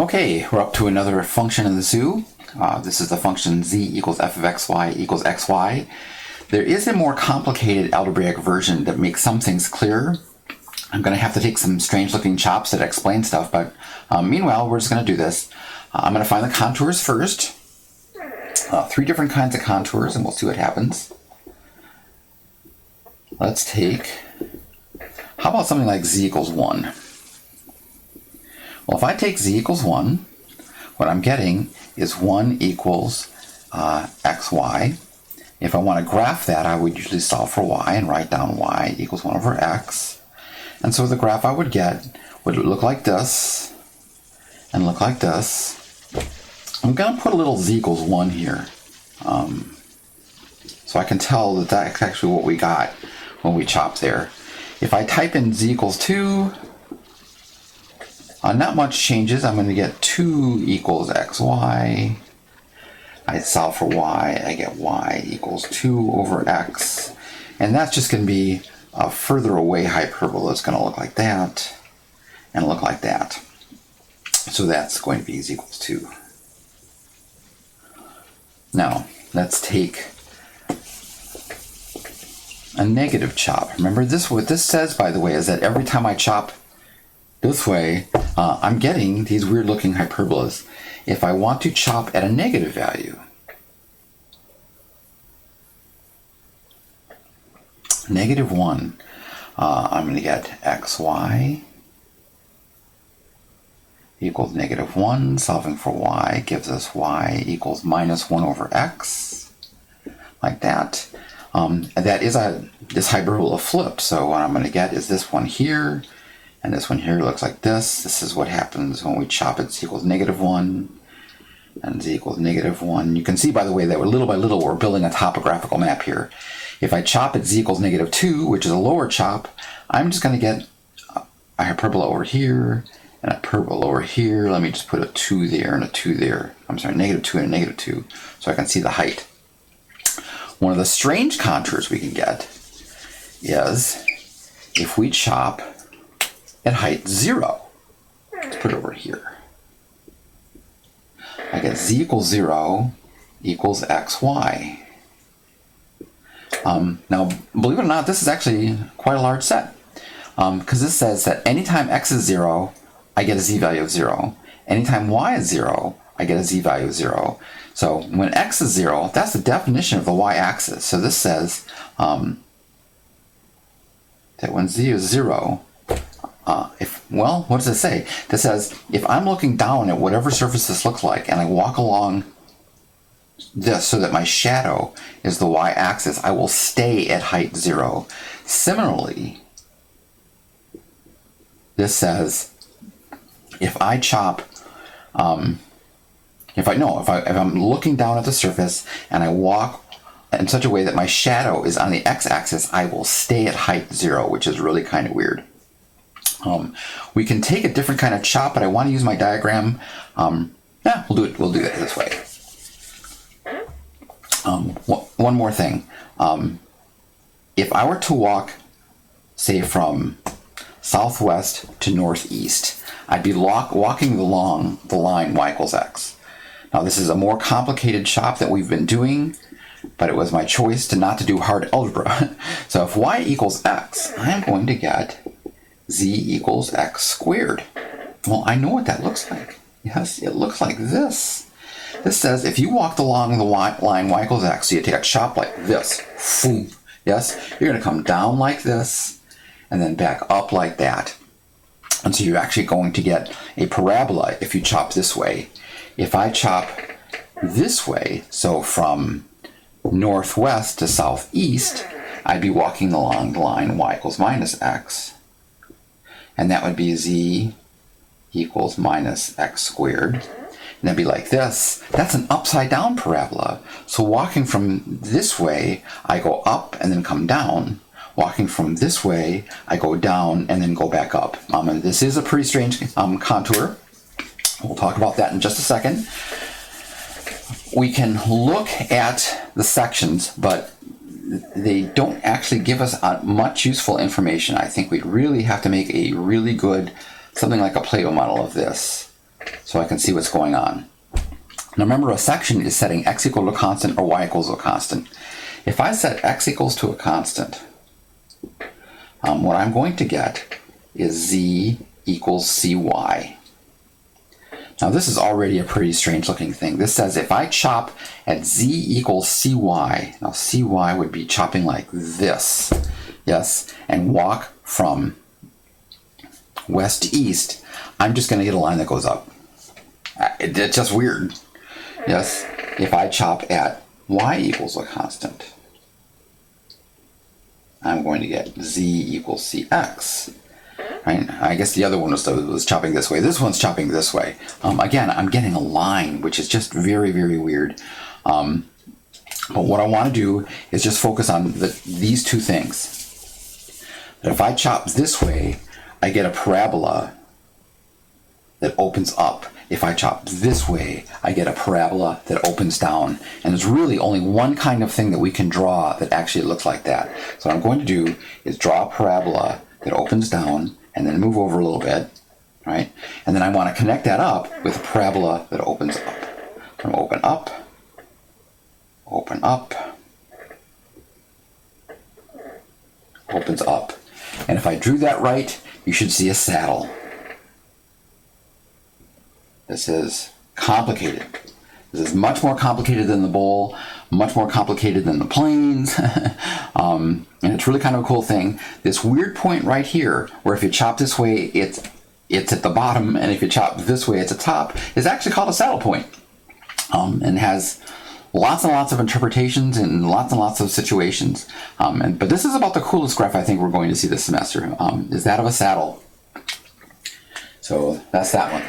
Okay, we're up to another function in the zoo. This is the function z equals f of xy equals xy. There is a more complicated algebraic version that makes some things clearer. I'm going to have to take some strange looking chops that explain stuff, but meanwhile we're just going to do this. I'm going to find the contours first. 3 different kinds of contours, and we'll see what happens. Let's take, how about something like z equals 1? Well, if I take z equals 1, what I'm getting is 1 equals xy. If I want to graph that, I would usually solve for y and write down y equals 1 over x. And so the graph I would get would look like this and look like this. I'm going to put a little z equals 1 here. So I can tell that that's actually what we got when we chopped there. If I type in z equals 2, not much changes. I'm going to get 2 equals xy. I solve for y, I get y equals 2 over x. And that's just going to be a further away hyperbola. It's going to look like that and look like that. So that's going to be z equals 2. Now, let's take a negative chop. Remember this, what this says, by the way, is that every time I chop this way, I'm getting these weird looking hyperbolas. If I want to chop at a negative value, negative 1, I'm going to get xy equals negative 1. Solving for y gives us y equals minus 1 over x, like that. That is this hyperbola flipped, so what I'm going to get is this one here, and this one here looks like this. This is what happens when we chop it. Z equals negative 1 and z equals negative 1. You can see, by the way, that little by little we're building a topographical map here. If I chop at z equals negative 2, which is a lower chop, I'm just going to get a hyperbola over here and a hyperbola over here. Let me just put a 2 there and a 2 there. I'm sorry, negative 2 and a negative 2, so I can see the height. One of the strange contours we can get is if we chop at height 0. Let's put it over here. I get z equals 0 equals xy. Now, believe it or not, this is actually quite a large set, because this says that anytime x is 0, I get a z value of 0. Anytime y is 0, I get a z value of 0. So when x is 0, that's the definition of the y-axis. So this says that when z is 0, well, what does it say? This says if I'm looking down at whatever surface this looks like and I walk along this so that my shadow is the y-axis, I will stay at height 0. Similarly, this says if I chop, if I'm looking down at the surface and I walk in such a way that my shadow is on the x-axis, I will stay at height 0, which is really kind of weird. We can take a different kind of chop, but I want to use my diagram. We'll do it this way. One more thing. If I were to walk, say, from southwest to northeast, I'd be walking along the line y equals x. Now this is a more complicated chop that we've been doing, but it was my choice not to do hard algebra. So if y equals x, I'm going to get z equals x squared. Well, I know what that looks like. Yes, it looks like this. This says if you walked along the line y equals x, so you take a chop like this, yes, you're going to come down like this and then back up like that. And so you're actually going to get a parabola if you chop this way. If I chop this way, so from northwest to southeast, I'd be walking along the line y equals minus x. And that would be z equals minus x squared. And that'd be like this. That's an upside down parabola. So walking from this way, I go up and then come down. Walking from this way, I go down and then go back up. And this is a pretty strange contour. We'll talk about that in just a second. We can look at the sections, but they don't actually give us much useful information. I think we'd really have to make a really good, something like a Play-Doh model of this. so I can see what's going on. Now remember, a section is setting x equal to a constant or y equals to a constant. If I set x equals to a constant, what I'm going to get is z equals cy. Now this is already a pretty strange looking thing. This says if I chop at z equals cy, now cy would be chopping like this, yes, and walk from west to east, I'm just going to get a line that goes up. It's just weird. Yes, if I chop at y equals a constant, I'm going to get z equals cx. Right? I guess the other one was chopping this way. This one's chopping this way. Again, I'm getting a line, which is just very, very weird. But what I want to do is just focus on these two things. That if I chop this way, I get a parabola that opens up. If I chop this way, I get a parabola that opens down. And there's really only one kind of thing that we can draw that actually looks like that. So what I'm going to do is draw a parabola that opens down and then move over a little bit, right? And then I want to connect that up with a parabola that opens up. From open up, open up, opens up. And if I drew that right, you should see a saddle. This is complicated. This is much more complicated than the bowl, much more complicated than the planes. And it's really kind of a cool thing. This weird point right here, where if you chop this way, it's at the bottom, and if you chop this way, it's at the top, is actually called a saddle point. And has lots and lots of interpretations and lots of situations. But this is about the coolest graph I think we're going to see this semester, is that of a saddle. So that's that one.